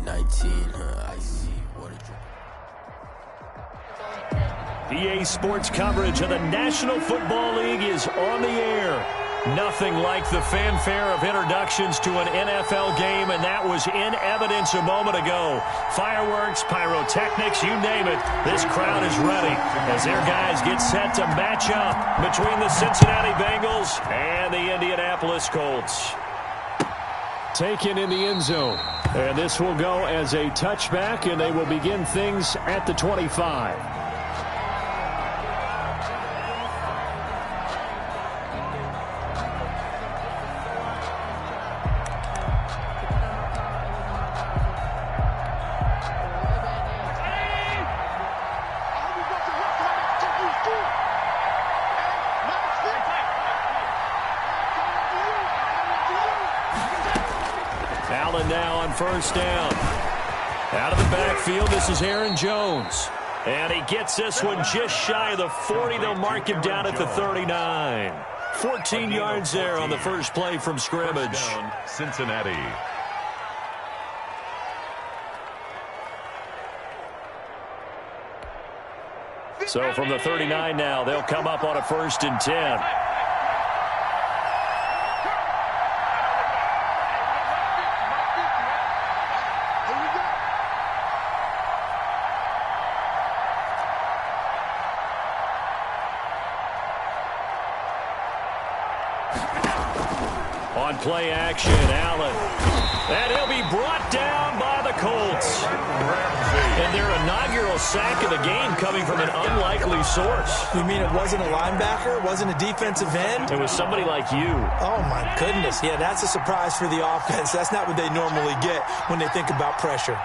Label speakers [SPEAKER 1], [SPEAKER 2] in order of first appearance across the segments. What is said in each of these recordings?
[SPEAKER 1] 19, I see what a
[SPEAKER 2] EA Sports coverage of the National Football League is on the air. Nothing like the fanfare of introductions to an NFL game, and that was in evidence a moment ago. Fireworks, pyrotechnics, you name it. This crowd is ready as their guys get set to match up between the Cincinnati Bengals and the Indianapolis Colts. Taken in the end zone. And this will go as a touchback, and they will begin things at the 25. Allen now on first down. Out of the backfield, this is Aaron Jones. And he gets this one just shy of the 40. They'll mark him down at the 39. 14 yards there on the first play from scrimmage.
[SPEAKER 3] First down, Cincinnati.
[SPEAKER 2] So from the 39 now, they'll come up on a 1st and 10. On play action, Allen. And he'll be brought down by the Colts. And their inaugural sack of the game coming from an unlikely source.
[SPEAKER 4] You mean it wasn't a linebacker? It wasn't a defensive end?
[SPEAKER 2] It was somebody like you.
[SPEAKER 4] Oh, my goodness. Yeah, that's a surprise for the offense. That's not what they normally get when they think about pressure.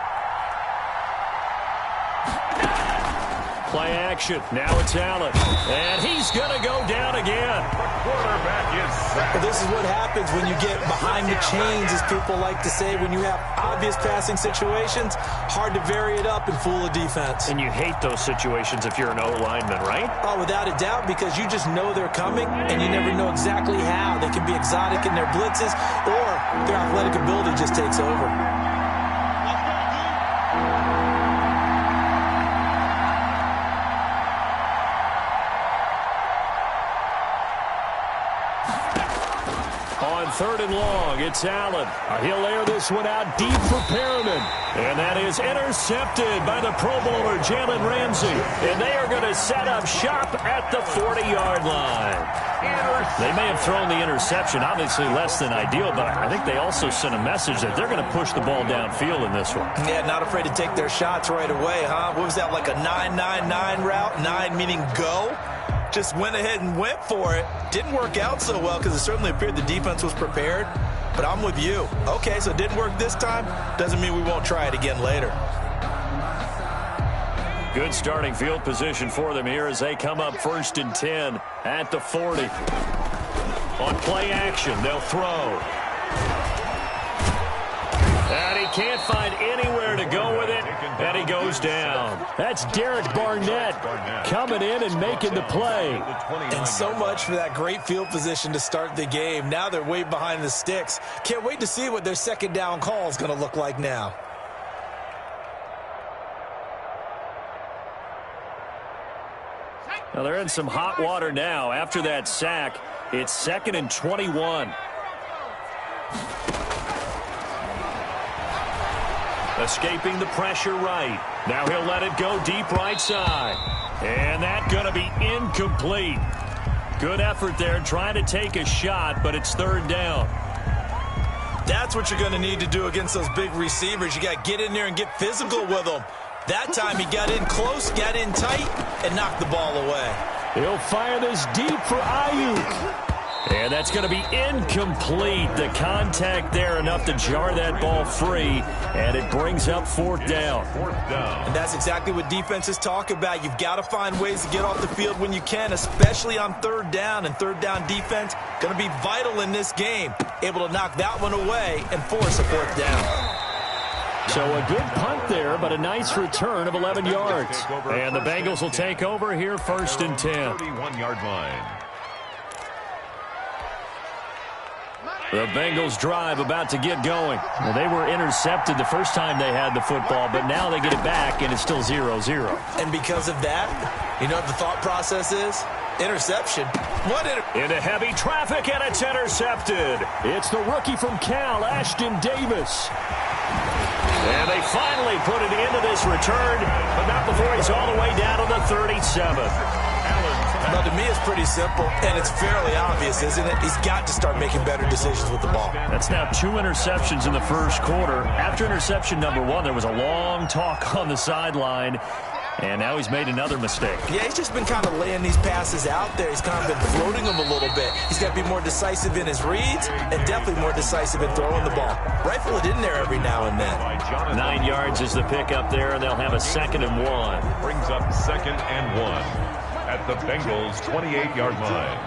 [SPEAKER 2] Play action. Now it's Allen. And he's going to go down again.
[SPEAKER 3] Quarterback is sacked.
[SPEAKER 4] Well, this is what happens when you get behind the chains, as people like to say. When you have obvious passing situations, hard to vary it up and fool a defense.
[SPEAKER 2] And you hate those situations if you're an O-lineman, right?
[SPEAKER 4] Oh, without a doubt, because you just know they're coming, and you never know exactly how. They can be exotic in their blitzes, or their athletic ability just takes over.
[SPEAKER 2] Third and long, it's Allen. He'll air this one out deep for Perriman. And that is intercepted by the Pro Bowler, Jalen Ramsey. And they are going to set up shop at the 40-yard line. They may have thrown the interception, obviously less than ideal, but I think they also sent a message that they're going to push the ball downfield in this one.
[SPEAKER 4] Yeah, not afraid to take their shots right away, huh? What was that, like a 9-9-9 route? 9 meaning go? Just went ahead and went for it. Didn't work out so well because it certainly appeared the defense was prepared. But I'm with you. Okay, so it didn't work this time. Doesn't mean we won't try it again later.
[SPEAKER 2] Good starting field position for them here as they come up 1st and 10 at the 40. On play action, they'll throw. And he can't find anywhere to go with it, and he goes down. That's Derek Barnett coming in and making the play.
[SPEAKER 4] And so much for that great field position to start the game. Now they're way behind the sticks. Can't wait to see what their second down call is going to look like now.
[SPEAKER 2] Now they're in some hot water now. After that sack, it's 2nd and 21. Escaping the pressure right. Now he'll let it go deep right side. And that's going to be incomplete. Good effort there trying to take a shot, but it's 3rd down.
[SPEAKER 4] That's what you're going to need to do against those big receivers. You got to get in there and get physical with them. That time he got in close, got in tight, and knocked the ball away.
[SPEAKER 2] He'll fire this deep for Ayuk. And that's going to be incomplete. The contact there enough to jar that ball free, and it brings up 4th down.
[SPEAKER 4] And that's exactly what defenses talk about. You've got to find ways to get off the field when you can, especially on 3rd down. And 3rd down defense going to be vital in this game. Able to knock that one away and force a 4th down.
[SPEAKER 2] So a good punt there, but a nice return of 11 yards. And the Bengals will take over here 1st and 10.
[SPEAKER 3] 31-yard line.
[SPEAKER 2] The Bengals drive about to get going. Well, they were intercepted the first time they had the football, but now they get it back, and it's still 0-0.
[SPEAKER 4] And because of that, you know what the thought process is? Interception.
[SPEAKER 2] Into heavy traffic, and it's intercepted. It's the rookie from Cal, Ashton Davis. And they finally put it into this return, but not before he's all the way down to the 37.
[SPEAKER 4] Now, to me, it's pretty simple, and it's fairly obvious, isn't it? He's got to start making better decisions with the ball.
[SPEAKER 2] That's now 2 interceptions in the first quarter. After interception number 1, there was a long talk on the sideline, and now he's made another mistake.
[SPEAKER 4] Yeah, he's just been kind of laying these passes out there. He's kind of been floating them a little bit. He's got to be more decisive in his reads and definitely more decisive in throwing the ball. Rifle it in there every now and then.
[SPEAKER 2] 9 yards is the pickup there, and they'll have a 2nd and 1.
[SPEAKER 3] Brings up 2nd and 1 at the Bengals' 28-yard line.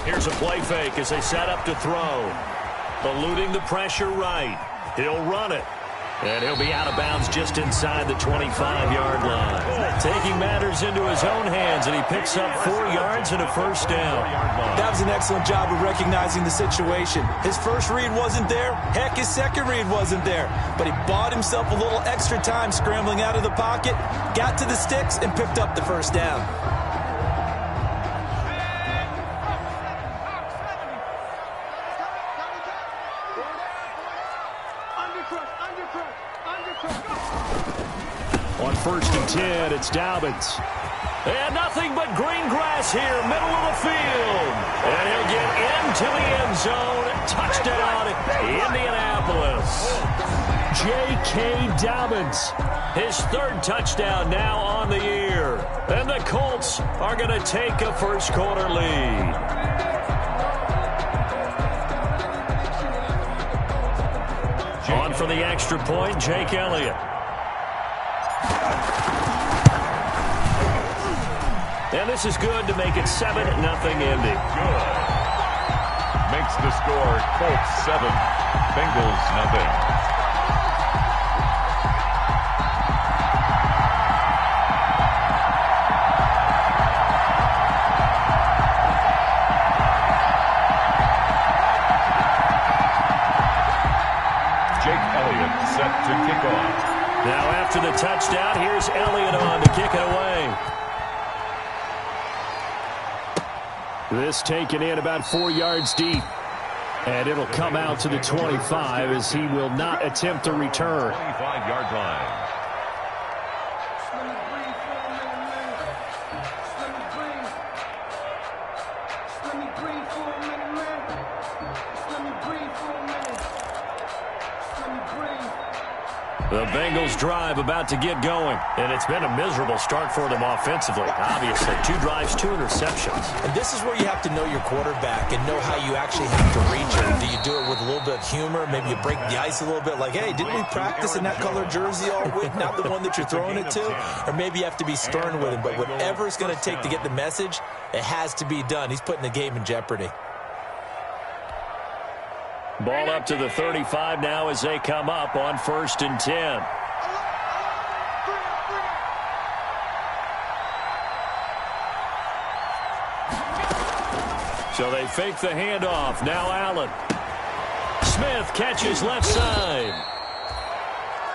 [SPEAKER 2] Here's a play fake as they set up to throw. Eluding the pressure right. He'll run it. And he'll be out of bounds just inside the 25-yard line. Taking matters into his own hands, and he picks up 4 yards and a first down.
[SPEAKER 4] That was an excellent job of recognizing the situation. His first read wasn't there. Heck, his second read wasn't there. But he bought himself a little extra time scrambling out of the pocket, got to the sticks, and picked up the first down.
[SPEAKER 2] On 1st and 10, it's Dobbins. And nothing but green grass here, middle of the field. And he'll get into the end zone. Touchdown, Indianapolis. J.K. Dobbins, his 3rd touchdown now on the year. And the Colts are going to take a first quarter lead. On for the extra point, Jake Elliott. And this is good to make it 7-0 Indy.
[SPEAKER 3] Good. Makes the score Colts 7, Bengals 0. Set to kick off.
[SPEAKER 2] Now after the touchdown, here's Elliott on to kick it away. This taken in about 4 yards deep. And it'll come out to the 25 as he will not attempt to return.
[SPEAKER 3] 25-yard line.
[SPEAKER 2] The Bengals drive about to get going. And it's been a miserable start for them offensively. Obviously, 2 drives, 2 interceptions.
[SPEAKER 4] And this is where you have to know your quarterback and know how you actually have to reach him. Do you do it with a little bit of humor? Maybe you break the ice a little bit like, hey, didn't we practice in that color jersey all week? Not the one that you're throwing it to? Or maybe you have to be stern with him. But whatever it's going to take to get the message, it has to be done. He's putting the game in jeopardy.
[SPEAKER 2] Ball up to the 35 now as they come up on 1st and 10. So they fake the handoff. Now Allen. Smith catches left side.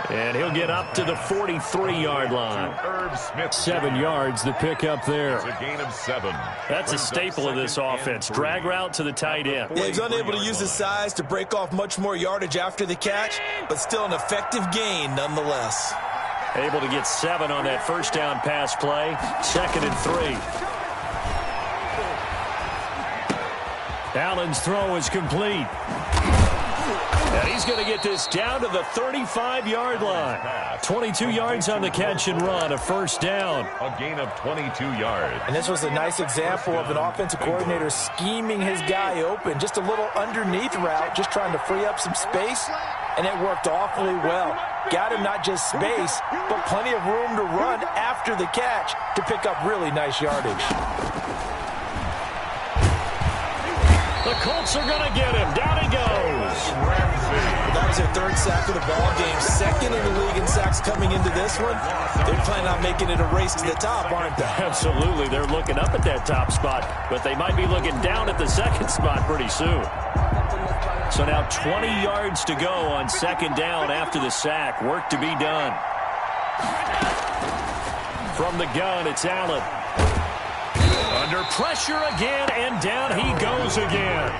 [SPEAKER 2] And he'll get up to the 43-yard line.
[SPEAKER 3] Irv Smith.
[SPEAKER 2] 7 yards, the pickup there.
[SPEAKER 3] It's a gain of 7.
[SPEAKER 2] That's a staple of this offense. Drag route to the tight end.
[SPEAKER 4] Yeah, he's unable to use his size to break off much more yardage after the catch, but still an effective gain nonetheless.
[SPEAKER 2] Able to get 7 on that first down pass play. 2nd and 3. Allen's throw is complete. And he's going to get this down to the 35-yard line. 22 yards on the catch and run, a first down.
[SPEAKER 3] A gain of 22 yards.
[SPEAKER 4] And this was a nice example of an offensive coordinator scheming his guy open. Just a little underneath route, just trying to free up some space, and it worked awfully well. Got him not just space, but plenty of room to run after the catch to pick up really nice yardage.
[SPEAKER 2] The Colts are going to get him. Down he goes.
[SPEAKER 4] That was their 3rd sack of the ball game. 2nd in the league in sacks quarterbacks coming into this one, they're planning on making it a race to the top, aren't they?
[SPEAKER 2] Absolutely. They're looking up at that top spot, but they might be looking down at the second spot pretty soon. So now 20 yards to go on second down after the sack. Work to be done. From the gun, it's Allen. Under pressure again, and down he goes again.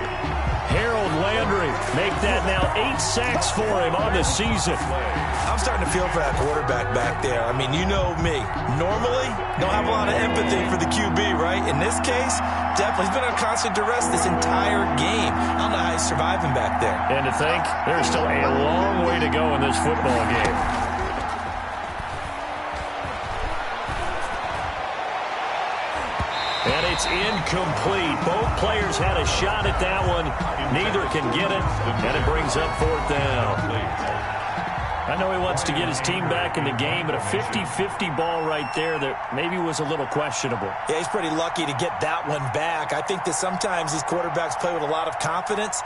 [SPEAKER 2] Harold Landry make that now 8 sacks for him on the season.
[SPEAKER 4] I'm starting to feel for that quarterback back there. I mean, you know me. Normally, don't have a lot of empathy for the QB, right? In this case, definitely. He's been under constant duress this entire game. I don't know how he's surviving back there.
[SPEAKER 2] And to think, there's still a long way to go in this football game. And it's incomplete. Both players had a shot at that one. Neither can get it, and it brings up fourth down. I know he wants to get his team back in the game, but a 50-50 ball right there that maybe was a little questionable.
[SPEAKER 4] Yeah, he's pretty lucky to get that one back. I think that sometimes these quarterbacks play with a lot of confidence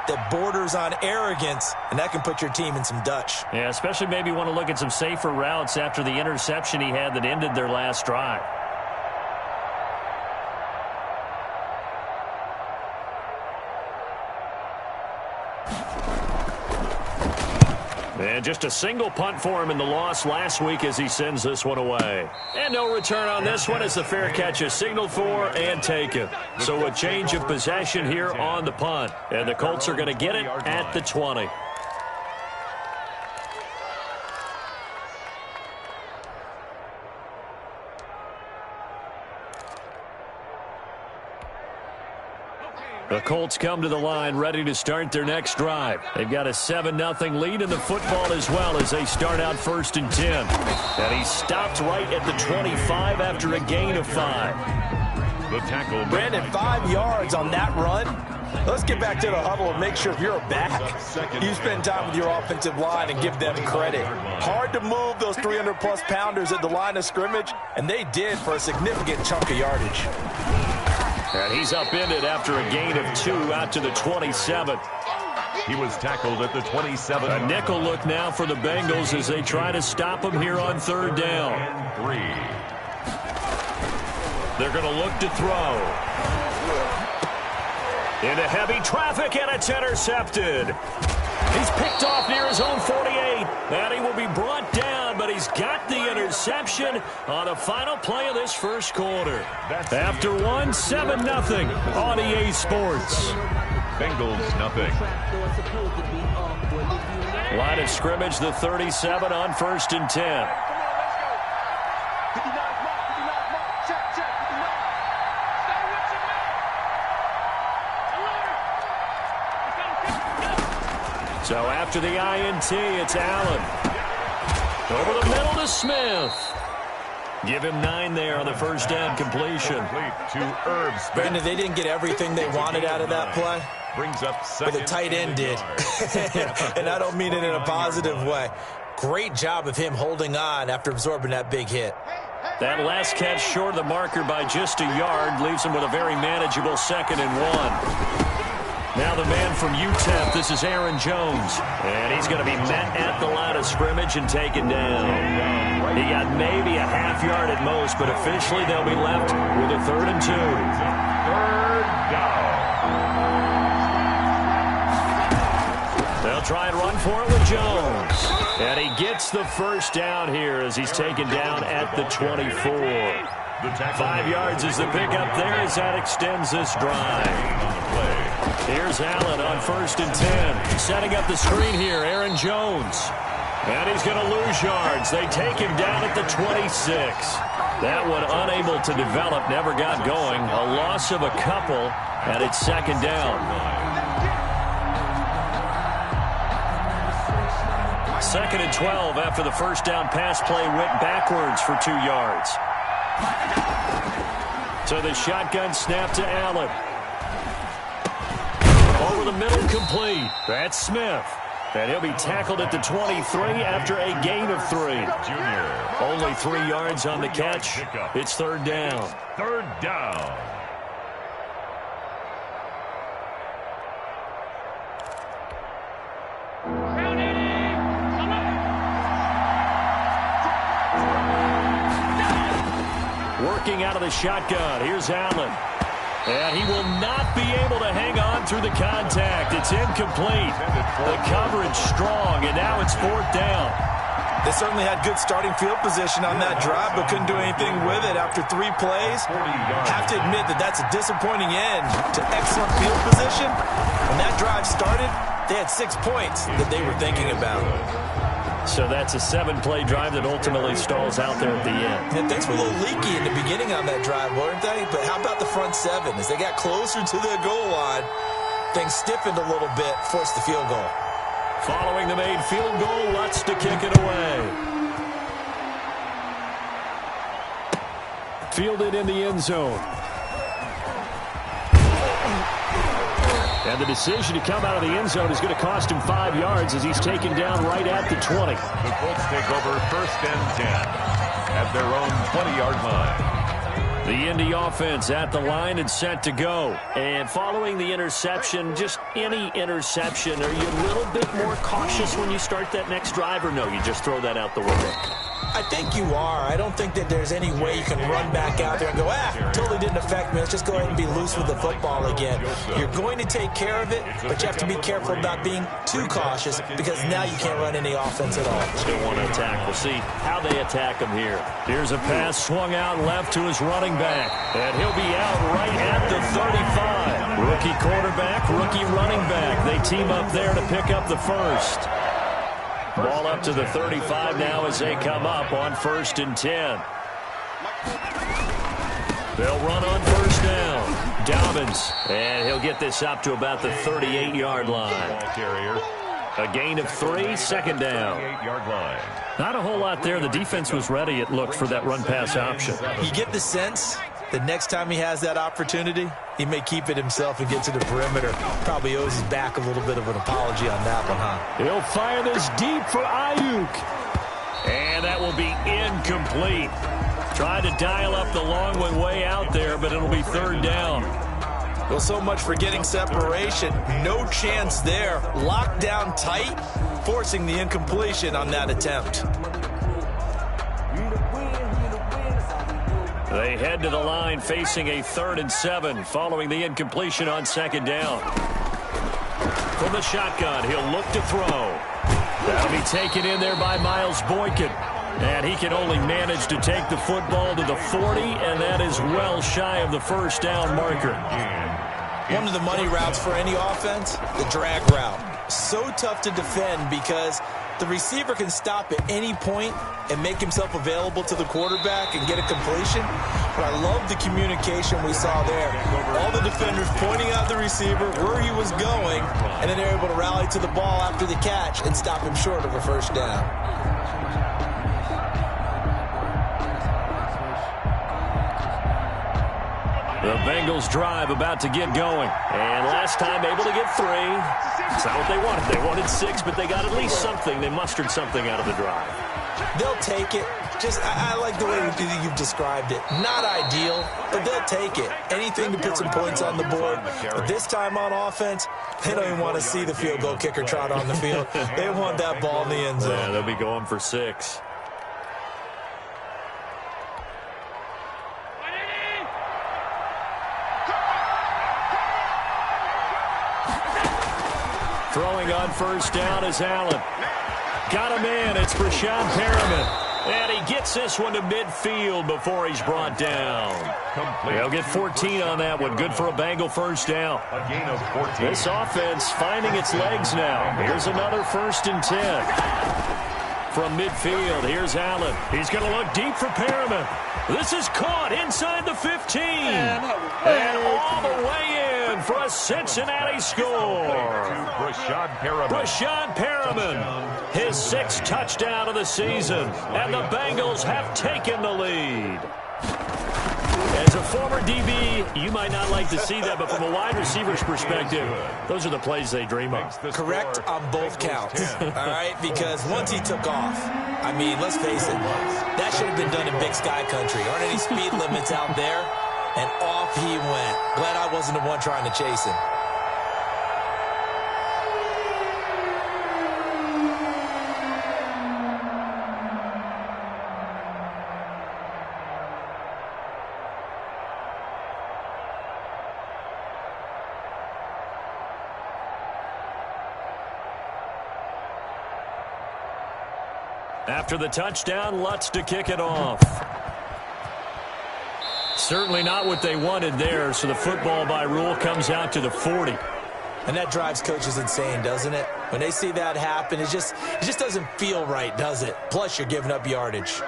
[SPEAKER 4] that borders on arrogance, and that can put your team in some Dutch.
[SPEAKER 2] Yeah, especially maybe want to look at some safer routes after the interception he had that ended their last drive. And just a single punt for him in the loss last week as he sends this one away. And no return on this one as the fair catch is signaled for and taken. So a change of possession here on the punt. And the Colts are going to get it at the 20. The Colts come to the line ready to start their next drive. They've got a 7-0 lead in the football as well as they start out 1st and 10. And he stopped right at the 25 after a gain of 5.
[SPEAKER 3] The tackle.
[SPEAKER 4] Brandon, 5 yards on that run. Let's get back to the huddle and make sure if you're a back, you spend time with your offensive line and give them credit. Hard to move those 300-plus pounders at the line of scrimmage, and they did for a significant chunk of yardage.
[SPEAKER 2] And he's upended after a gain of 2 out to the 27.
[SPEAKER 3] He was tackled at the 27.
[SPEAKER 2] A nickel look now for the Bengals as they try to stop him here on 3rd down.
[SPEAKER 3] And 3.
[SPEAKER 2] They're going to look to throw. Into heavy traffic, and it's intercepted. He's picked off near his own 48. And he will be brought down, but he's got the interception on the final play of this first quarter. After 1, 7-0 on EA Sports.
[SPEAKER 3] Bengals nothing.
[SPEAKER 2] Line of scrimmage, the 37 on 1st and 10. So after the INT, it's Allen. Over the middle to Smith. Give him 9 there on the first down completion.
[SPEAKER 3] To Irv Smith.
[SPEAKER 4] Brandon, they didn't get everything they wanted out of that play,
[SPEAKER 3] Brings up
[SPEAKER 4] but the tight end did. And I don't mean it in a positive way. Great job of him holding on after absorbing that big hit.
[SPEAKER 2] That last catch short of the marker by just a yard leaves him with a very manageable 2nd and 1. Now the man from UTEP, this is Aaron Jones. And he's going to be met at the line of scrimmage and taken down. He got maybe a half yard at most, but officially they'll be left with a 3rd and 2.
[SPEAKER 3] 3rd down.
[SPEAKER 2] They'll try and run for it with Jones. And he gets the first down here as he's taken down at the 24. 5 yards is the pickup there as that extends this drive. Here's Allen on 1st and 10. Setting up the screen here, Aaron Jones. And he's going to lose yards. They take him down at the 26. That one unable to develop, never got going. A loss of a couple, and it's 2nd down. 2nd and 12 after the first down pass play went backwards for 2 yards. So the shotgun snap to Allen. Over the middle, complete. That's Smith. And he'll be tackled at the 23 after a gain of 3.
[SPEAKER 3] Junior.
[SPEAKER 2] Only 3 yards on the catch. It's 3rd down.
[SPEAKER 3] 3rd down.
[SPEAKER 2] looking out of the shotgun. Here's Allen. And he will not be able to hang on through the contact. It's incomplete. The coverage strong, and now it's 4th down.
[SPEAKER 4] They certainly had good starting field position on that drive, but couldn't do anything with it after 3 plays. Have to admit that that's a disappointing end to excellent field position. When that drive started, they had 6 points that they were thinking about.
[SPEAKER 2] So that's a 7-play drive that ultimately stalls out there at the end.
[SPEAKER 4] And things were a little leaky in the beginning on that drive, weren't they? But how about the front 7? As they got closer to the goal line, things stiffened a little bit, forced the field goal.
[SPEAKER 2] Following the made field goal, Lutz to kick it away. Fielded in the end zone. And the decision to come out of the end zone is going to cost him 5 yards as he's taken down right at the 20.
[SPEAKER 3] The Colts take over 1st and 10 at their own 20-yard line.
[SPEAKER 2] The Indy offense at the line and set to go. And following the interception, just any interception, are you a little bit more cautious when you start that next drive, or no, you just throw that out the window?
[SPEAKER 4] I think you are. I don't think that there's any way you can run back out there and go, totally didn't affect me. Let's just go ahead and be loose with the football again. You're going to take care of it, but you have to be careful about being too cautious because now you can't run any offense at all.
[SPEAKER 2] Still want to attack. We'll see how they attack him here. Here's a pass swung out left to his running back, and he'll be out right at the 35. Rookie quarterback, rookie running back. They team up there to pick up the first. Ball up to the 35 now as they come up on 1st and 10. They'll run on 1st down. Dobbins, and he'll get this up to about the 38-yard line. A gain of 3, 2nd down.
[SPEAKER 3] 38-yard line.
[SPEAKER 2] Not a whole lot there. The defense was ready, it looked, for that run-pass option.
[SPEAKER 4] You get the sense that next time he has that opportunity, he may keep it himself and get to the perimeter. Probably owes his back a little bit of an apology on that one, huh?
[SPEAKER 2] He'll fire this deep for Ayuk. And that will be incomplete. Tried to dial up the long one way out there, but it'll be 3rd down.
[SPEAKER 4] Well, so much for getting separation. No chance there. Locked down tight, forcing the incompletion on that attempt.
[SPEAKER 2] They head to the line facing a 3rd and 7 following the incompletion on 2nd down. From the shotgun, he'll look to throw. That'll be taken in there by Miles Boykin. And he can only manage to take the football to the 40, and that is well shy of the 1st down marker.
[SPEAKER 4] One of the money routes for any offense, the drag route. So tough to defend because the receiver can stop at any point and make himself available to the quarterback and get a completion. But I love the communication we saw there. All the defenders pointing out the receiver, where he was going, and then they're able to rally to the ball after the catch and stop him short of a 1st down.
[SPEAKER 2] The Bengals drive about to get going. And last time able to get 3. It's not what they wanted. They wanted 6, but they got at least something. They mustered something out of the drive.
[SPEAKER 4] They'll take it. I like the way you've described it. Not ideal, but they'll take it. Anything to put some points on the board. But this time on offense, they don't even want to see the field goal kicker trot on the field. They want that ball in the end zone.
[SPEAKER 2] Yeah, they'll be going for 6. Throwing on 1st down is Allen. Got him in. It's Breshad Perriman. And he gets this one to midfield before he's brought down. He'll get 14 on that one. Good for a Bengal 1st down.
[SPEAKER 3] A gain of 14.
[SPEAKER 2] This offense finding its legs now. Here's another 1st and 10. From midfield, here's Allen. He's going to look deep for Perriman. This is caught inside the 15. And all the way in for a Cincinnati score.
[SPEAKER 3] Breshad Perriman.
[SPEAKER 2] Breshad Perriman, his 6th touchdown of the season. And the Bengals have taken the lead. As a former DB, you might not like to see that, but from a wide receiver's perspective, those are the plays they dream of.
[SPEAKER 4] Correct on both counts, all right? Because once he took off, I mean, let's face it, that should have been done in Big Sky Country. Aren't any speed limits out there? And off he went. Glad I wasn't the one trying to chase him.
[SPEAKER 2] After the touchdown, Lutz to kick it off. Certainly not what they wanted there, so the football by rule comes out to the 40.
[SPEAKER 4] And that drives coaches insane, doesn't it? When they see that happen, it just doesn't feel right, does it? Plus, you're giving up yardage.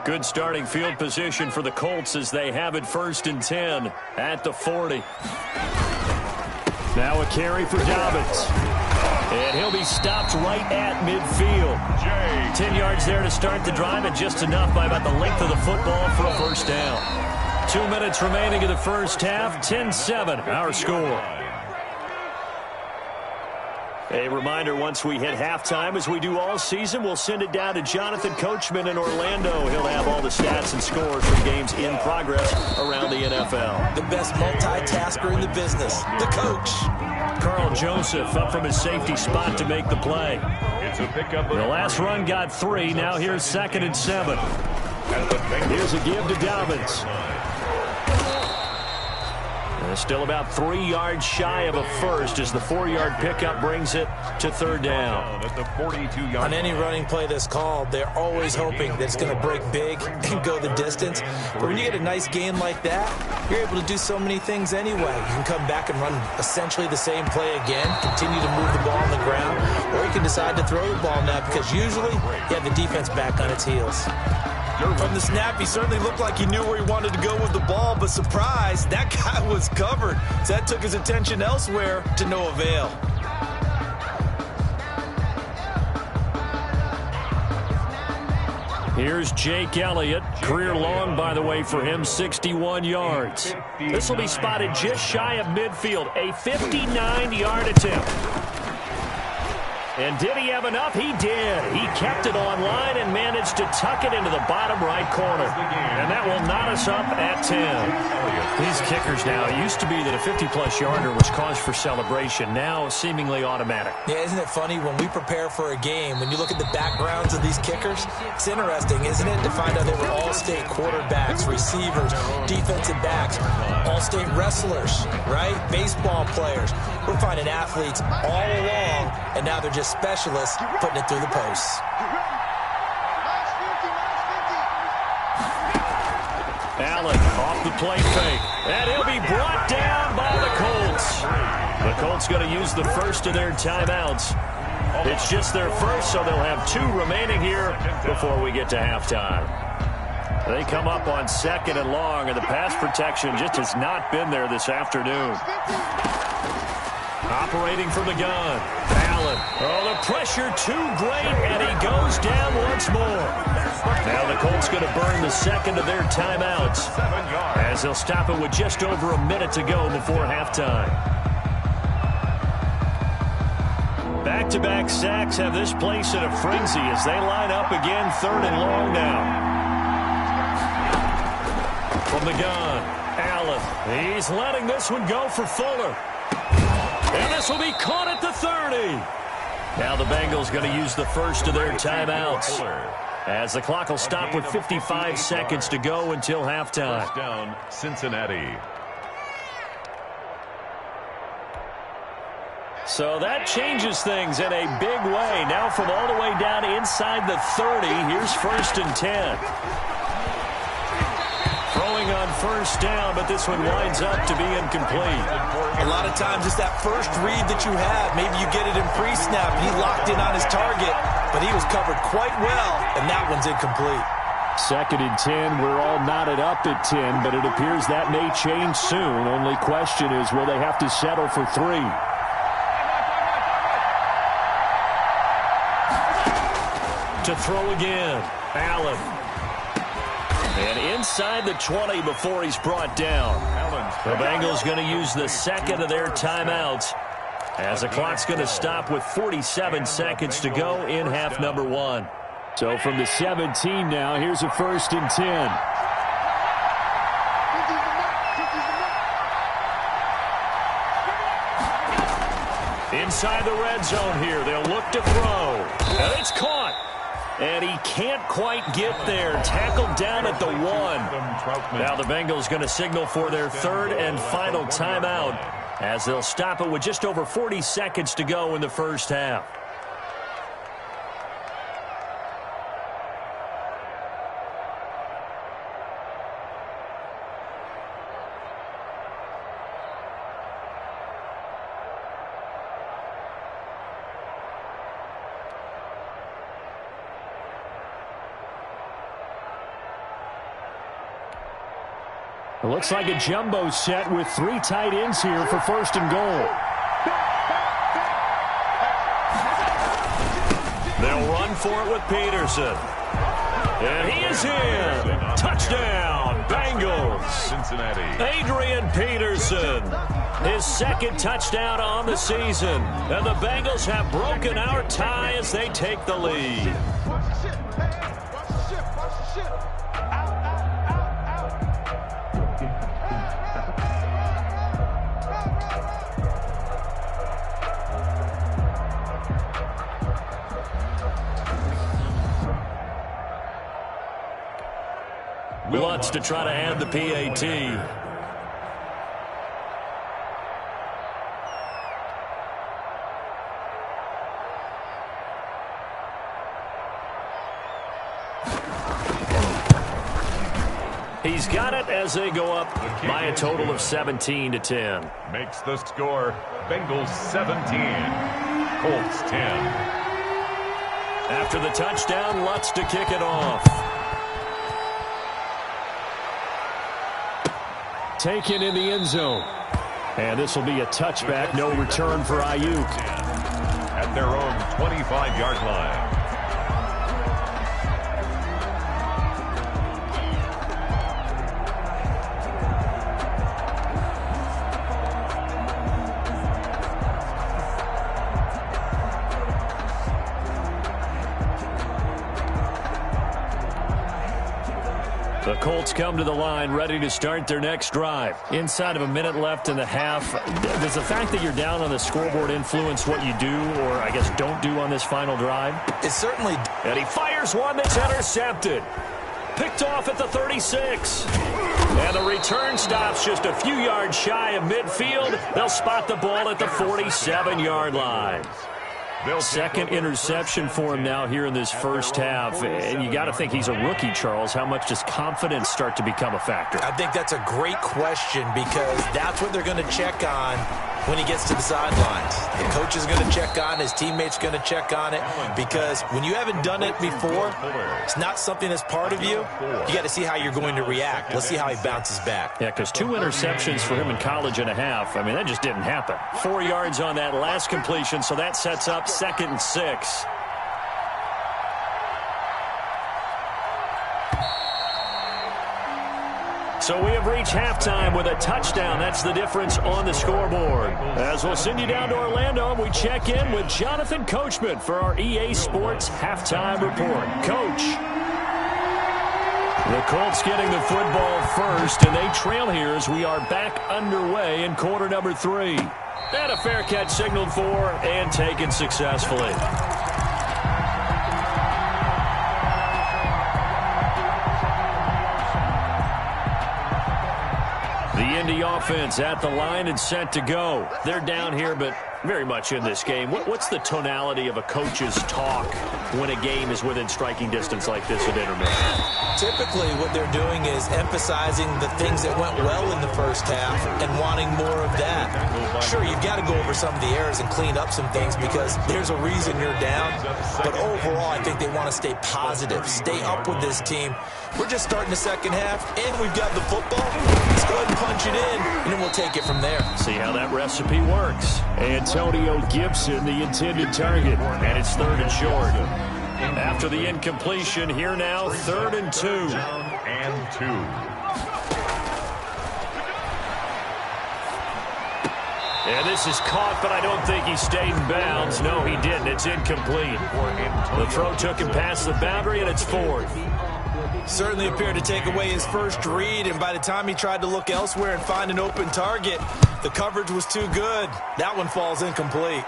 [SPEAKER 2] Good starting field position for the Colts as they have it 1st and 10 at the 40. Now a carry for Dobbins. And he'll be stopped right at midfield. 10 yards there to start the drive, and just enough by about the length of the football for a first down. 2 minutes remaining in the first half, 10-7, our score. A reminder, once we hit halftime, as we do all season, we'll send it down to Jonathan Coachman in Orlando. He'll have all the stats and scores from games in progress around the NFL.
[SPEAKER 4] The best multitasker in the business, the coach.
[SPEAKER 2] Carl Joseph up from his safety spot to make the play.
[SPEAKER 3] It's a pickup.
[SPEAKER 2] The last run got 3. Now here's 2nd and 7. Here's a give to Dobbins. Still about 3 yards shy of a first as the 4-yard pickup brings it to 3rd down.
[SPEAKER 3] At the 42-yard
[SPEAKER 4] On any running play that's called, they're always hoping that it's going to break big and go the distance. But when you get a nice gain like that, you're able to do so many things anyway. You can come back and run essentially the same play again, continue to move the ball on the ground, or you can decide to throw the ball now because usually you have the defense back on its heels. From the snap, he certainly looked like he knew where he wanted to go with the ball, but surprise, that guy was covered. So that took his attention elsewhere to no avail.
[SPEAKER 2] Here's Jake Elliott. Career long, by the way, for him, 61 yards. This will be spotted just shy of midfield. A 59-yard attempt. And did he have enough? He did. He kept it on line and managed to tuck it into the bottom right corner. And that will knot us up at 10. These kickers now, it used to be that a 50-plus yarder was cause for celebration. Now seemingly automatic.
[SPEAKER 4] Yeah, isn't it funny when we prepare for a game, when you look at the backgrounds of these kickers, it's interesting, isn't it, to find out they were all-state quarterbacks, receivers, defensive backs, all-state wrestlers, right? Baseball players. We're finding athletes all along, and now they're just specialists putting it through the posts.
[SPEAKER 2] Allen off the play fake. And he'll be brought down by the Colts. The Colts going to use the first of their timeouts. It's just their first, so they'll have 2 remaining here before we get to halftime. They come up on 2nd and long, and the pass protection just has not been there this afternoon. Operating from the gun, Allen. Oh, the pressure too great, and he goes down once more. Now the Colts going to burn the 2nd of their timeouts as they'll stop it with just over a minute to go before halftime. Back-to-back sacks have this place in a frenzy as they line up again 3rd and long now. From the gun, Allen. He's letting this one go for Fuller. And this will be caught at the 30. Now the Bengals going to use the first of their timeouts as the clock will stop with 55 seconds to go until halftime.
[SPEAKER 3] First down, Cincinnati.
[SPEAKER 2] So that changes things in a big way. Now from all the way down inside the 30, here's 1st and 10. Throwing on first down, but this one winds up to be incomplete.
[SPEAKER 4] A lot of times it's that first read that you have. Maybe you get it in pre-snap, and he locked in on his target, but he was covered quite well, and that one's incomplete.
[SPEAKER 2] 2nd and 10, we're all knotted up at 10, but it appears that may change soon. Only question is, will they have to settle for 3? To throw again, Allen. And inside the 20 before he's brought down. The Bengals going to use the 2nd of their timeouts as the clock's going to stop with 47 seconds to go in half number 1. So from the 17 now, here's a 1st and 10. Inside the red zone here, they'll look to throw. And it's caught. And he can't quite get there. Tackled down at the 1. Now the Bengals going to signal for their 3rd and final timeout as they'll stop it with just over 40 seconds to go in the first half. It looks like a jumbo set with 3 tight ends here for 1st and goal. They'll run for it with Peterson. And he is in. Touchdown, Bengals.
[SPEAKER 3] Cincinnati.
[SPEAKER 2] Adrian Peterson, his 2nd touchdown on the season. And the Bengals have broken our tie as they take the lead. Lutz to try to add the PAT. He's got it as they go up by a total of 17-10.
[SPEAKER 3] Makes the score Bengals 17, Colts 10.
[SPEAKER 2] After the touchdown, Lutz to kick it off. Taken in the end zone. And this will be a touchback, no return for Ayuk.
[SPEAKER 3] At their own 25-yard line.
[SPEAKER 2] The Colts come to the line ready to start their next drive. Inside of a minute left in the half, does the fact that you're down on the scoreboard influence what you do or, I guess, don't do on this final drive?
[SPEAKER 4] It certainly...
[SPEAKER 2] And he fires one that's intercepted. Picked off at the 36. And the return stops just a few yards shy of midfield. They'll spot the ball at the 47-yard line. 2nd interception for him now here in this first half. And you got to think he's a rookie, Charles. How much does confidence start to become a factor?
[SPEAKER 4] I think that's a great question because that's what they're going to check on when he gets to the sidelines. The coach is going to check on, his teammates going to check on it, because when you haven't done it before, it's not something that's part of you. You got to see how you're going to react. Let's see how he bounces back.
[SPEAKER 2] Yeah, because 2 interceptions for him in college and a half. I mean, that just didn't happen. 4 yards on that last completion, so that sets up 2nd and 6. So we have reached halftime with a touchdown. That's the difference on the scoreboard. As we'll send you down to Orlando, we check in with Jonathan Coachman for our EA Sports Halftime Report. Coach. The Colts getting the football first, and they trail here as we are back underway in quarter number 3. And a fair catch signaled for and taken successfully. The Indy offense at the line and set to go. They're down here, but very much in this game. What's the tonality of a coach's talk when a game is within striking distance like this at intermission?
[SPEAKER 4] Typically, what they're doing is emphasizing the things that went well in the first half and wanting more of that. Sure, you've got to go over some of the errors and clean up some things because there's a reason you're down. But overall, I think they want to stay positive, stay up with this team. We're just starting the second half, and we've got the football. Let's go ahead and punch it in, and then we'll take it from there.
[SPEAKER 2] See how that recipe works. Antonio Gibson, the intended target, and it's 3rd and short. After the incompletion, here now, 3rd and 2.
[SPEAKER 3] And 2.
[SPEAKER 2] And this is caught, but I don't think he stayed in bounds. No, he didn't. It's incomplete. The throw took him past the boundary, and it's 4th.
[SPEAKER 4] Certainly appeared to take away his first read, and by the time he tried to look elsewhere and find an open target, the coverage was too good. That one falls incomplete.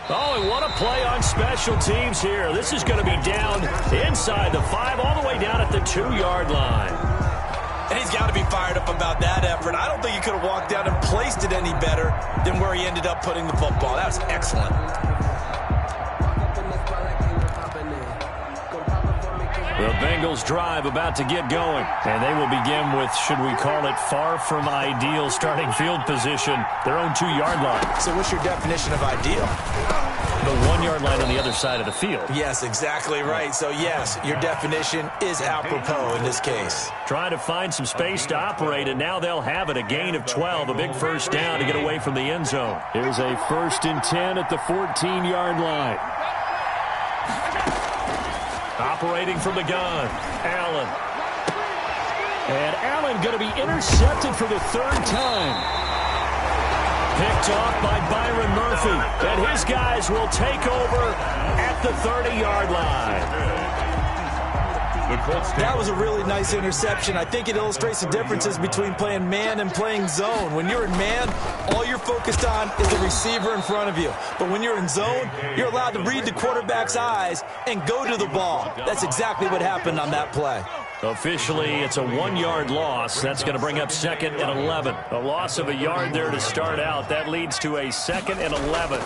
[SPEAKER 2] Oh, and what a play on special teams here. This is going to be down inside the 5, all the way down at the 2-yard line.
[SPEAKER 4] And he's got to be fired up about that effort. I don't think he could have walked down and placed it any better than where he ended up putting the football. That was excellent.
[SPEAKER 2] The Bengals drive about to get going, and they will begin with, should we call it, far from ideal starting field position, their own 2-yard line.
[SPEAKER 4] So what's your definition of ideal?
[SPEAKER 2] the 1-yard line on the other side of the field.
[SPEAKER 4] Yes, exactly right. So, yes, your definition is apropos in this case.
[SPEAKER 2] Trying to find some space to operate, and now they'll have it. A gain of 12, a big first down to get away from the end zone. Here's a 1st and 10 at the 14-yard line. Operating from the gun, Allen. And Allen going to be intercepted for the 3rd time. Picked off by Byron Murphy. And his guys will take over at the 30-yard line.
[SPEAKER 4] That was a really nice interception. I think it illustrates the differences between playing man and playing zone. When you're in man, all you're focused on is the receiver in front of you. But when you're in zone, you're allowed to read the quarterback's eyes and go to the ball. That's exactly what happened on that play.
[SPEAKER 2] Officially, it's a 1-yard loss. That's going to bring up 2nd and 11. A loss of a yard there to start out. That leads to a 2nd and 11.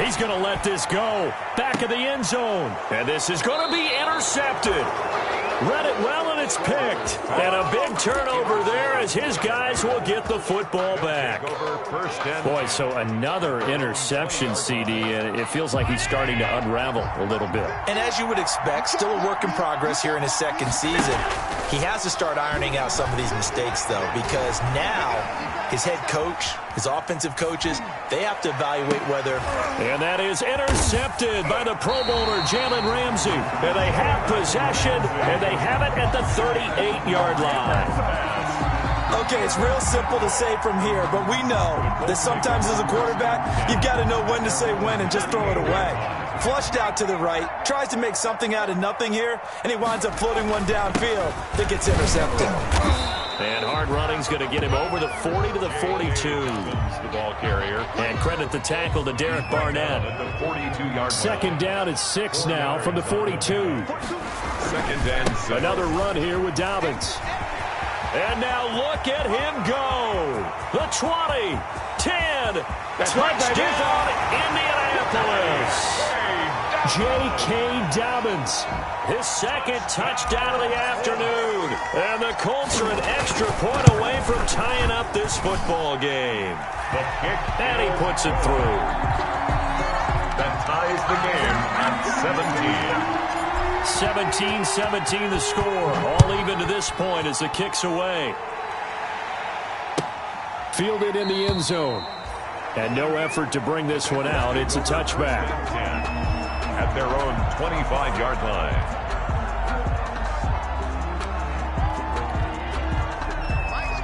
[SPEAKER 2] He's going to let this go. Back of the end zone. And this is going to be intercepted. Read it well, and it's picked. And a big turnover there as his guys will get the football back. Boy, so another interception, CD, and it feels like he's starting to unravel a little bit.
[SPEAKER 4] And as you would expect, still a work in progress here in his 2nd season. He has to start ironing out some of these mistakes, though, because now his head coach, his offensive coaches, they have to evaluate whether...
[SPEAKER 2] And that is intercepted by the Pro Bowler, Jalen Ramsey. And they have possession, and they have it at the 38-yard line.
[SPEAKER 4] Okay, it's real simple to say from here, but we know that sometimes as a quarterback, you've got to know when to say when and just throw it away. Flushed out to the right, tries to make something out of nothing here, and he winds up floating one downfield that gets intercepted.
[SPEAKER 2] And hard running's going to get him over the 40 to the 42.
[SPEAKER 3] The ball carrier.
[SPEAKER 2] And credit the tackle to Derek Barnett. 2nd down at 6 now from the 42.
[SPEAKER 3] 2nd and 6.
[SPEAKER 2] Another run here with Dobbins. And now look at him go. The 20, 10, touchdown Indianapolis. J.K. Dobbins, his 2nd touchdown of the afternoon. And the Colts are an extra point away from tying up this football game.
[SPEAKER 3] The kick.
[SPEAKER 2] And he puts it through.
[SPEAKER 3] That ties the game at 17.
[SPEAKER 2] 17-17 the score. All even to this point as the kick's away. Fielded in the end zone. And no effort to bring this one out. It's a touchback.
[SPEAKER 3] At their own 25-yard line.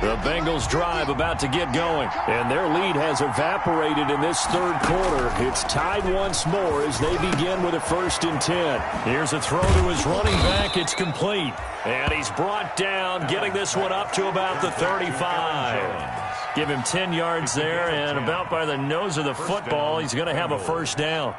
[SPEAKER 2] The Bengals drive about to get going. And their lead has evaporated in this 3rd quarter. It's tied once more as they begin with a 1st and 10. Here's a throw to his running back. It's complete. And he's brought down, getting this one up to about the 35. Give him 10 yards there, and about by the nose of the football, he's going to have a 1st down.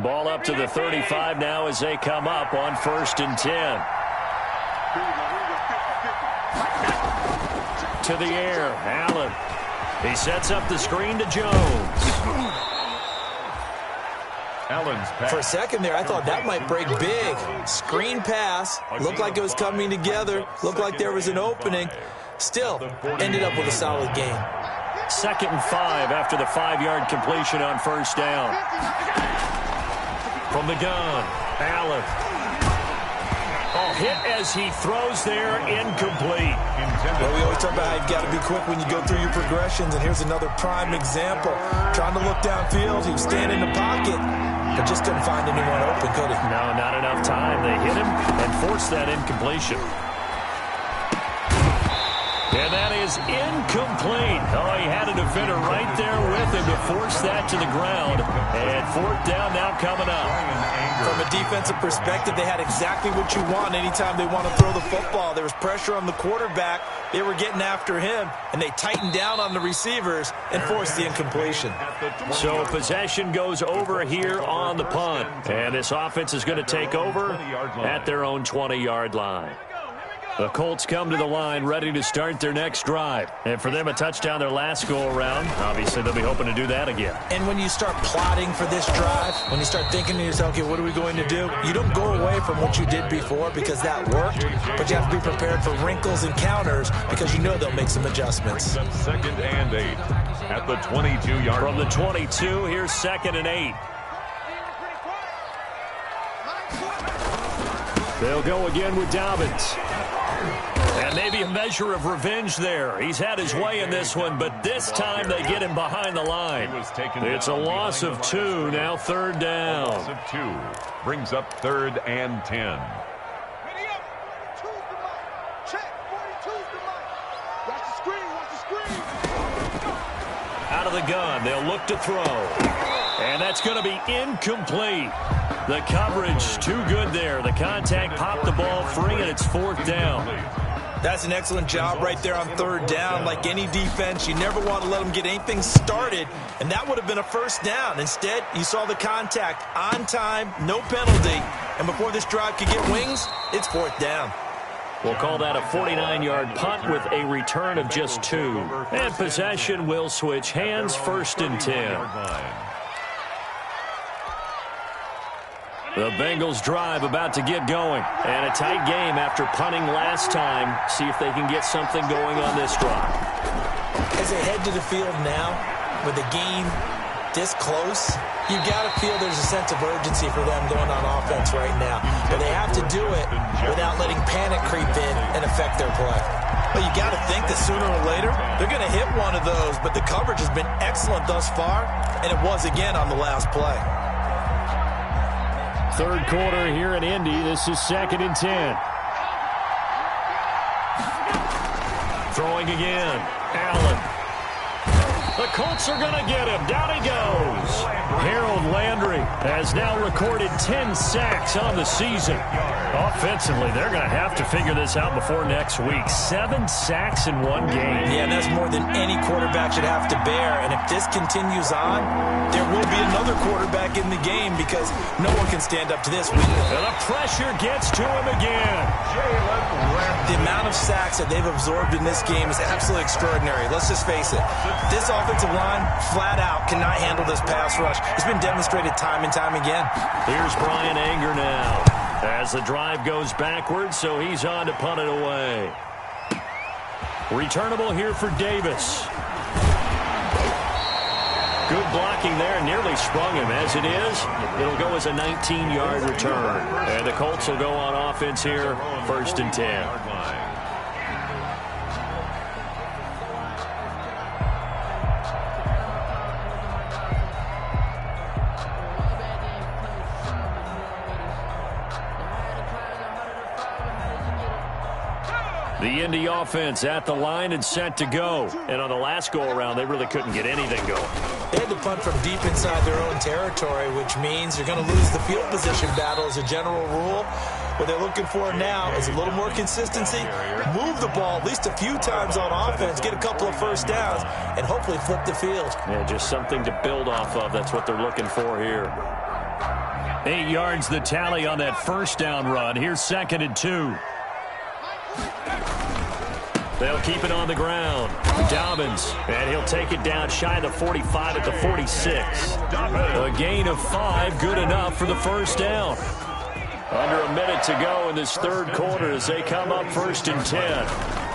[SPEAKER 2] Ball up to the 35 now as they come up on 1st and 10. To the air, Allen. He sets up the screen to Jones.
[SPEAKER 3] Allen's pass.
[SPEAKER 4] For a second there, I thought that might break big. Screen pass. Looked like it was coming together. Looked like there was an opening. Still, ended up with a solid game.
[SPEAKER 2] 2nd and 5 after the 5-yard completion on 1st down. From the gun, Allen. Oh, hit as he throws there, incomplete.
[SPEAKER 4] Well, we always talk about how you've got to be quick when you go through your progressions, and here's another prime example. Trying to look downfield, he was standing in the pocket, but just couldn't find anyone open, could he?
[SPEAKER 2] No, not enough time. They hit him and forced that incompletion. And that is incomplete. Oh, he had a defender right there with him to force that to the ground. And 4th down now coming up.
[SPEAKER 4] From a defensive perspective, they had exactly what you want anytime they want to throw the football. There was pressure on the quarterback. They were getting after him, and they tightened down on the receivers and forced the incompletion.
[SPEAKER 2] So possession goes over here on the punt. And this offense is going to take over at their own 20-yard line. The Colts come to the line ready to start their next drive. And for them, a touchdown their last go-around. Obviously, they'll be hoping to do that again.
[SPEAKER 4] And when you start plotting for this drive, when you start thinking to yourself, okay, what are we going to do? You don't go away from what you did before because that worked, but you have to be prepared for wrinkles and counters because you know they'll make some adjustments.
[SPEAKER 3] 2nd and 8 at the 22-yard line.
[SPEAKER 2] From the 22, here's 2nd and 8. They'll go again with Dobbins. And maybe a measure of revenge there. He's had his way in this one, but this time they get him behind the line. It's a loss of 2, now 3rd down.
[SPEAKER 3] A loss of 2 brings up 3rd and 10.
[SPEAKER 2] Out of the gun, they'll look to throw. And that's going to be incomplete. The coverage too good there. The contact popped the ball free, and it's 4th down.
[SPEAKER 4] That's an excellent job right there on 3rd down. Like any defense, you never want to let them get anything started, and that would have been a 1st down. Instead, you saw the contact on time, no penalty, and before this drive could get wings, it's 4th down.
[SPEAKER 2] We'll call that a 49-yard punt with a return of just 2. And possession will switch hands, 1st and 10. The Bengals drive about to get going. And a tight game after punting last time. See if they can get something going on this drive.
[SPEAKER 4] As they head to the field now, with the game this close, you've got to feel there's a sense of urgency for them going on offense right now. But they have to do it without letting panic creep in and affect their play. Well, you got to think that sooner or later, they're going to hit one of those. But the coverage has been excellent thus far, and it was again on the last play.
[SPEAKER 2] 3rd quarter here in Indy. This is 2nd and 10. Throwing again. Allen. The Colts are going to get him. Down he goes. Harold Landry has now recorded 10 sacks on the season. Offensively, they're going to have to figure this out before next week. 7 sacks in one game.
[SPEAKER 4] Yeah, and that's more than any quarterback should have to bear. And if this continues on, there will be another quarterback in the game because no one can stand up to this weakness.
[SPEAKER 2] And the pressure gets to him again.
[SPEAKER 4] The amount of sacks that they've absorbed in this game is absolutely extraordinary. Let's just face it. This offensive line, flat out, cannot handle this pass rush. It's been demonstrated time and time again.
[SPEAKER 2] Here's Brian Anger now as the drive goes backwards, so he's on to punt it away. Returnable here for Davis. Good blocking there, nearly sprung him. As it is, it'll go as a 19-yard return. And the Colts will go on offense here, 1st and 10. The Indy offense at the line and set to go. And on the last go-around, they really couldn't get anything going.
[SPEAKER 4] They had to punt from deep inside their own territory, which means you're going to lose the field position battle as a general rule. What they're looking for now is a little more consistency, move the ball at least a few times on offense, get a couple of 1st downs, and hopefully flip the field.
[SPEAKER 2] Yeah, just something to build off of. That's what they're looking for here. 8 yards the tally on that 1st down run. Here's 2nd and 2. They'll keep it on the ground. Dobbins, and he'll take it down shy of the 45 at the 46. A gain of 5, good enough for the 1st down. Under a minute to go in this 3rd quarter as they come up 1st and 10.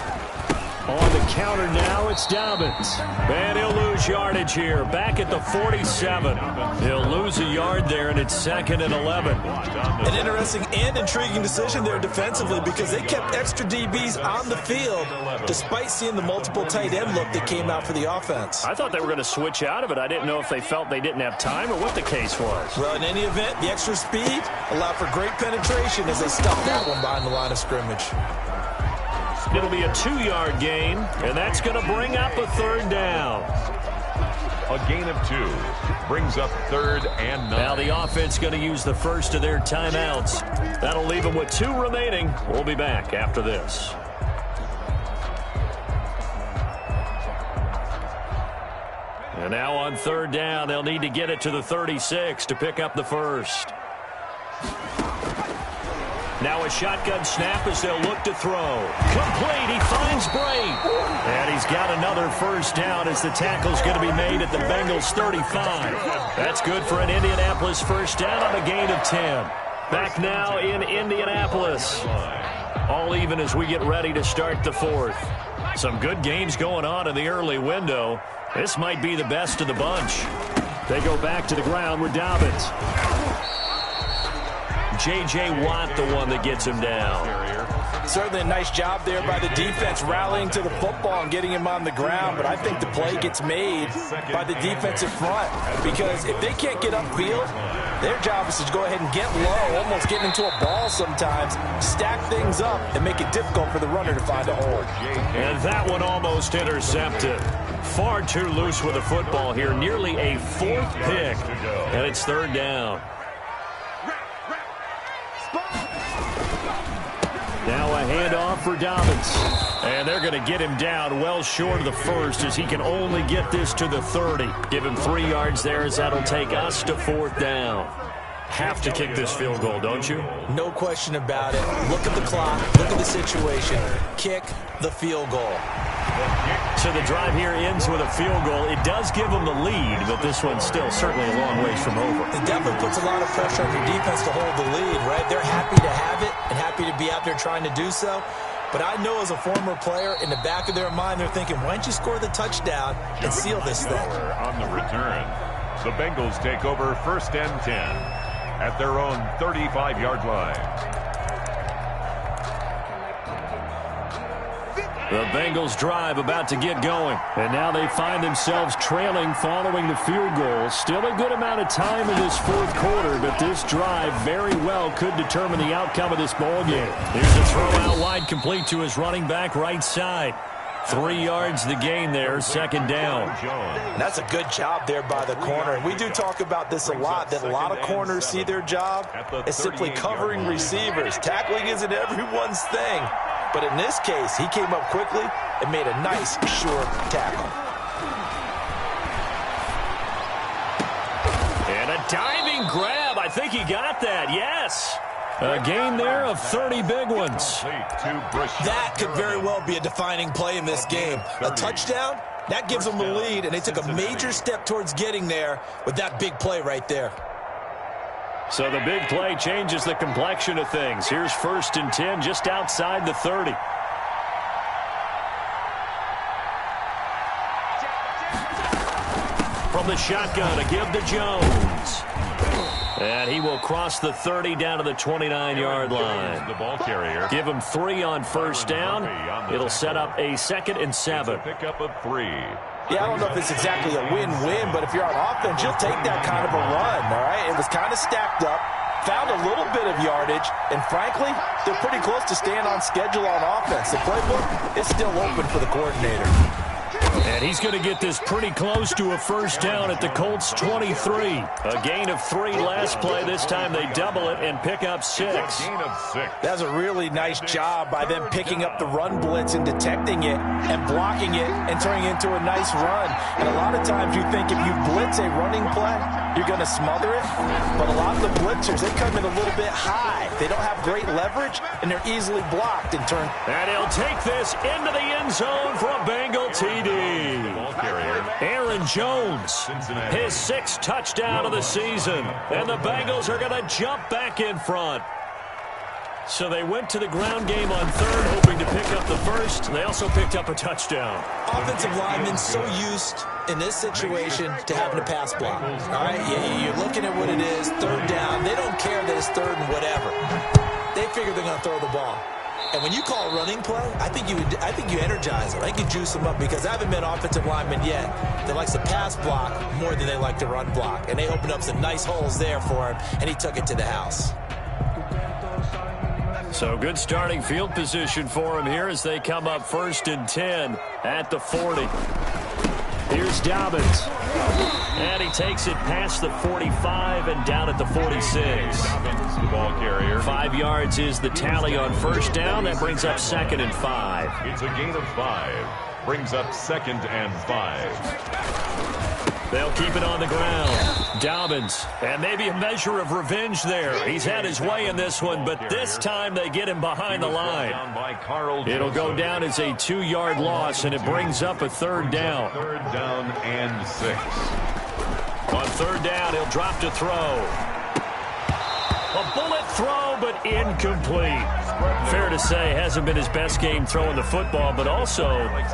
[SPEAKER 2] On the counter now, it's Dobbins. And he'll lose yardage here, back at the 47. He'll lose a yard there, and it's 2nd and 11.
[SPEAKER 4] An interesting and intriguing decision there defensively because they kept extra DBs on the field despite seeing the multiple tight end look that came out for the offense.
[SPEAKER 2] I thought they were going to switch out of it. I didn't know if they felt they didn't have time or what the case was.
[SPEAKER 4] Well, in any event, the extra speed allowed for great penetration as they stuffed that one behind the line of scrimmage.
[SPEAKER 2] It'll be a 2-yard gain, and that's going to bring up a 3rd down.
[SPEAKER 3] A gain of 2 brings up 3rd and 9.
[SPEAKER 2] Now the offense going to use the first of their timeouts. That'll leave them with 2 remaining. We'll be back after this. And now on 3rd down, they'll need to get it to the 36 to pick up the 1st. Now a shotgun snap as they'll look to throw. Complete. He finds Bray. And he's got another first down as the tackle's going to be made at the Bengals 35. That's good for an Indianapolis first down on a gain of 10. Back now in Indianapolis. All even as we get ready to start the fourth. Some good games going on in the early window. This might be the best of the bunch. They go back to the ground with Dobbins. J.J. Watt, the one that gets him down.
[SPEAKER 4] Certainly a nice job there by the defense rallying to the football and getting him on the ground, but I think the play gets made by the defensive front because if they can't get upfield, their job is to go ahead and get low, almost get into a ball sometimes, stack things up, and make it difficult for the runner to find a hole.
[SPEAKER 2] And that one almost intercepted. Far too loose with the football here, nearly a fourth pick, and it's third down. Now a handoff for Dobbins. And they're going to get him down well short of the first as he can only get this to the 30. Give him 3 yards there as that'll take us to fourth down. Have to kick this field goal, don't you?
[SPEAKER 4] No question about it. Look at the clock. Look at the situation. Kick the field goal.
[SPEAKER 2] So the drive here ends with a field goal. It does give them the lead, but this one's still certainly a long ways from over.
[SPEAKER 4] It definitely puts a lot of pressure on your defense to hold the lead, right? They're happy to have it and happy to be out there trying to do so. But I know as a former player, in the back of their mind, they're thinking, why don't you score the touchdown and seal this thing?
[SPEAKER 3] On the return, the Bengals take over first and 10 at their own 35-yard line.
[SPEAKER 2] The Bengals drive about to get going. And now they find themselves trailing following the field goal. Still a good amount of time in this fourth quarter, but this drive very well could determine the outcome of this ball game. Here's a throw out wide, complete to his running back right side. 3 yards the gain there, second down.
[SPEAKER 4] That's a good job there by the corner. We do talk about this a lot, that a lot of corners see their job as simply covering receivers. Tackling isn't everyone's thing. But in this case, he came up quickly and made a nice, sure tackle.
[SPEAKER 2] And a diving grab. I think he got that, yes. A gain there of 30 big ones.
[SPEAKER 4] That could very well be a defining play in this game. A touchdown, that gives them the lead, and they took a major step towards getting there with that big play right there.
[SPEAKER 2] So the big play changes the complexion of things. Here's first and 10 just outside the 30. From the shotgun, a give to Jones. And he will cross the 30 down to the 29-yard line.
[SPEAKER 3] The ball carrier.
[SPEAKER 2] Give him 3 on first down. It'll set up a 2nd and 7.
[SPEAKER 3] Pickup of 3.
[SPEAKER 4] Yeah, I don't know if it's exactly a win-win, but if you're on offense, you'll take that kind of a run, all right? It was kind of stacked up, found a little bit of yardage, and frankly, they're pretty close to staying on schedule on offense. The playbook is still open for the coordinator.
[SPEAKER 2] And he's going to get this pretty close to a first down at the Colts 23. A gain of 3 last play. This time they double it and pick up 6.
[SPEAKER 3] Gain of 6.
[SPEAKER 4] That's a really nice job by them picking up the run blitz and detecting it and blocking it and turning it into a nice run. And a lot of times you think if you blitz a running play, you're going to smother it. But a lot of the blitzers, they come in a little bit high. They don't have great leverage, and they're easily blocked and turned.
[SPEAKER 2] And he'll take this into the end zone for a Bengal TD. Aaron Jones, his 6th touchdown of the season. And the Bengals are going to jump back in front. So they went to the ground game on third, hoping to pick up the first. They also picked up a touchdown.
[SPEAKER 4] Offensive linemen so used in this situation to having to pass block. All right, you're looking at what it is, third down. They don't care that it's third and whatever. They figure they're going to throw the ball. And when you call a running play, I think you energize them. I think you juice them up because I haven't met offensive linemen yet that likes to pass block more than they like to run block. And they opened up some nice holes there for him, and he took it to the house.
[SPEAKER 2] So good starting field position for him here as they come up first and 10 at the 40. Here's Dobbins. And he takes it past the 45 and down at the 46.
[SPEAKER 3] The ball carrier.
[SPEAKER 2] 5 yards is the tally on first down. That brings up 2nd and 5.
[SPEAKER 3] It's a gain of 5. Brings up 2nd and 5.
[SPEAKER 2] They'll keep it on the ground. Dobbins, and maybe a measure of revenge there. He's had his way in this one, but this time they get him behind the line. It'll go down as a 2-yard loss, and it brings up a third down.
[SPEAKER 3] Third down and 6.
[SPEAKER 2] On third down, he'll drop to throw. A bullet throw, but incomplete. Fair to say, hasn't been his best game throwing the football, but also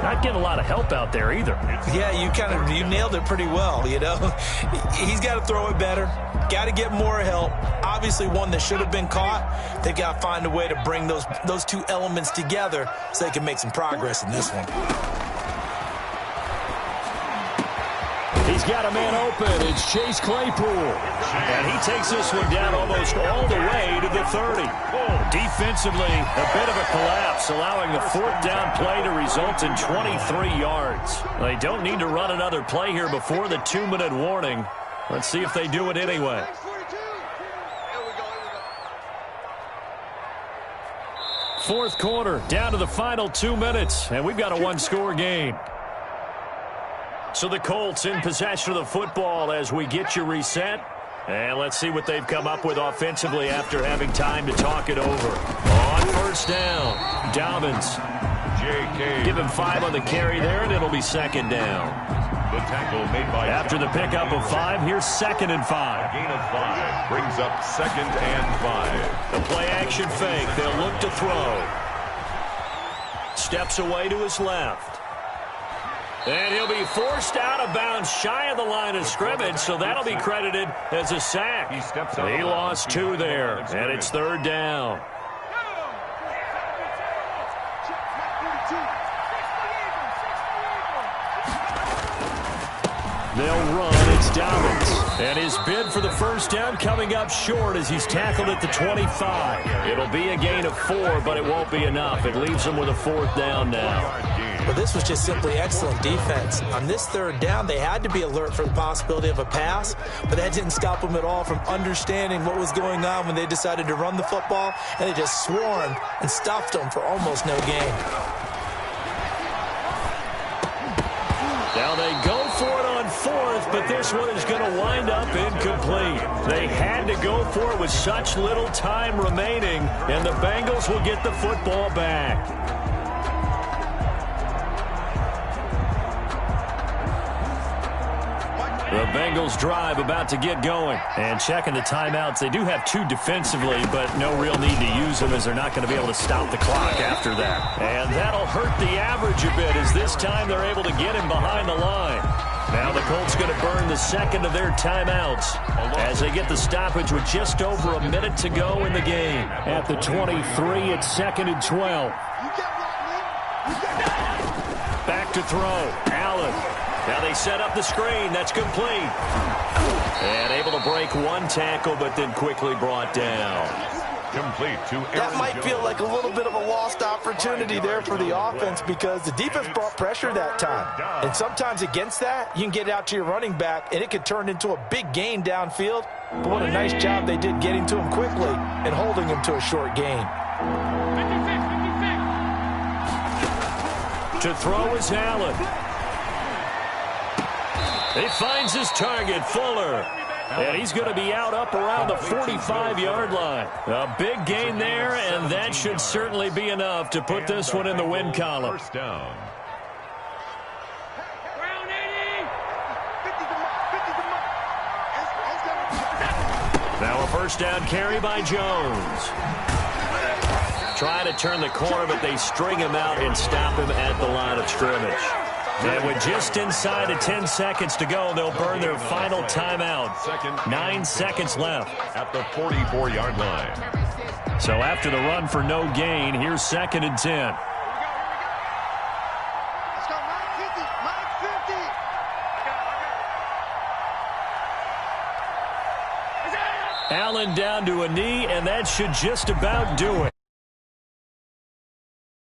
[SPEAKER 2] not getting a lot of help out there either.
[SPEAKER 4] Yeah, you nailed it pretty well, you know. He's got to throw it better. Got to get more help. Obviously one that should have been caught. They've got to find a way to bring those two elements together so they can make some progress in this one.
[SPEAKER 2] He's got a man open. It's Chase Claypool. And he takes this one down almost all the way to the 30. Defensively, a bit of a collapse, allowing the fourth down play to result in 23 yards. They don't need to run another play here before the 2-minute warning. Let's see if they do it anyway. Fourth quarter, down to the final 2 minutes, and we've got a one-score game. So the Colts in possession of the football as we get you reset. And let's see what they've come up with offensively after having time to talk it over. On first down, Dobbins. Give him 5 on the carry there, and it'll be second down.
[SPEAKER 3] The tackle made by
[SPEAKER 2] after the pickup of 5, here's 2nd and 5.
[SPEAKER 3] Gain of 5 brings up 2nd and 5.
[SPEAKER 2] The play-action fake. They'll look to throw. Steps away to his left. And he'll be forced out of bounds shy of the line of scrimmage, so that'll be credited as a sack. He lost 2 there, and it's third down. They'll run. It's Dobbins. And his bid for the first down coming up short as he's tackled at the 25. It'll be a gain of 4, but it won't be enough. It leaves him with a fourth down now.
[SPEAKER 4] Well, this was just simply excellent defense. On this third down, they had to be alert for the possibility of a pass, but that didn't stop them at all from understanding what was going on when they decided to run the football, and they just swarmed and stuffed them for almost no gain.
[SPEAKER 2] Now they go for it on 4th, but this one is going to wind up incomplete. They had to go for it with such little time remaining, and the Bengals will get the football back. The Bengals drive about to get going. And checking the timeouts. They do have 2 defensively, but no real need to use them as they're not going to be able to stop the clock after that. And that'll hurt the average a bit as this time they're able to get him behind the line. Now the Colts going to burn the second of their timeouts as they get the stoppage with just over a minute to go in the game. At the 23, it's 2nd and 12. Back to throw. Allen. Now they set up the screen. That's complete. And able to break 1 tackle, but then quickly brought down.
[SPEAKER 3] Complete to Aaron
[SPEAKER 4] That might
[SPEAKER 3] Jones.
[SPEAKER 4] feel like a little bit of a lost opportunity there for the offense because the defense brought pressure that time. And sometimes against that, you can get out to your running back, and it could turn into a big gain downfield. But what a nice job they did getting to him quickly and holding him to a short gain.
[SPEAKER 2] To throw is Allen. He finds his target, Fuller. And he's going to be out up around the 45-yard line. A big gain there, and that should certainly be enough to put this one in the win column.
[SPEAKER 3] First down.
[SPEAKER 2] Now a first down carry by Jones. Trying to turn the corner, but they string him out and stop him at the line of scrimmage. And with just inside of 10 seconds to go, they'll burn their final timeout. 9 seconds left.
[SPEAKER 3] At the 44-yard line.
[SPEAKER 2] So after the run for no gain, here's 2nd and 10. Allen down to a knee, and that should just about do it.